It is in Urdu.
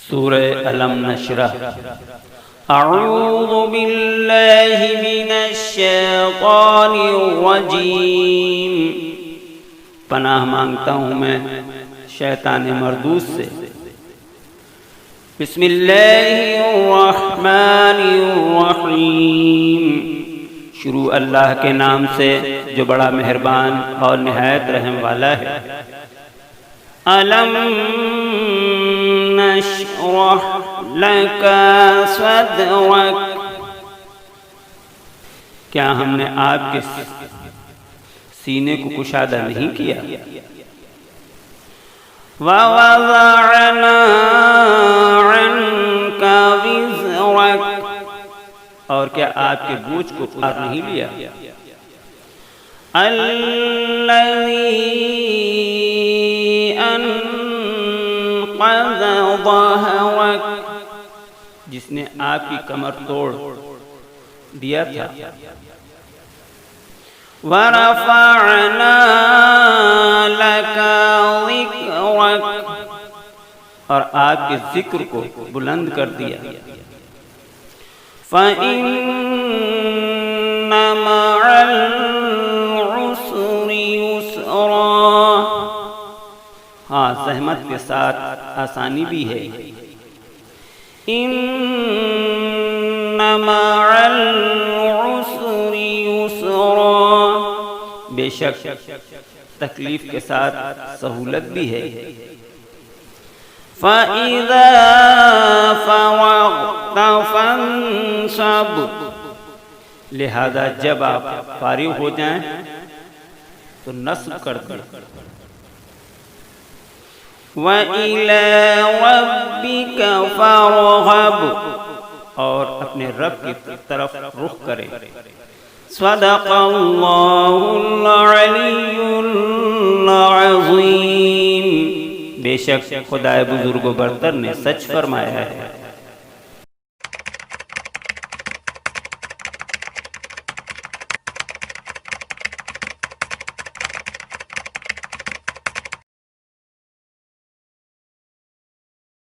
سورہ علم نشرح۔ اعوذ باللہ من الشیطان الرجیم، پناہ مانگتا ہوں میں شیطان مردود سے۔ بسم اللہ الرحمن الرحیم، شروع اللہ کے نام سے جو بڑا مہربان اور نہایت رحم والا ہے۔ علم نشرح لک صدرک، کیا ہم نے آپ کے سینے کو کشادہ نہیں کیا؟ ووضعنا عنک وزرک، اور کیا آپ کے بوجھ کو اتار نہیں لیا؟ الذی انقض ظہرک، جس نے آپ کی کمر توڑ دیا تھا۔ ورفعنا لک ذکرک، اور آپ کے ذکر کو بلند کر دیا۔ فَإِنَّ مَعَ الْعُسْرِ يُسْرًا، ہاں زحمت کے ساتھ آسانی بھی ہے۔ إِنَّ مَعَ الْعُسْرِ يُسْرًا، بے شک تکلیف کے ساتھ سہولت بھی ہے۔ فَإِذَا فَرَغْتَ فَانصَبْ، لہذا جب آپ فارغ ہو جائیں تو نصب کر دیں۔ وَإِلَى رَبِّكَ فَارْغَب، اور اپنے رب کی طرف رخ کریں۔ صدق اللہ العلی العظیم، بے شک خدائے بزرگ و برتر نے سچ فرمایا ہے۔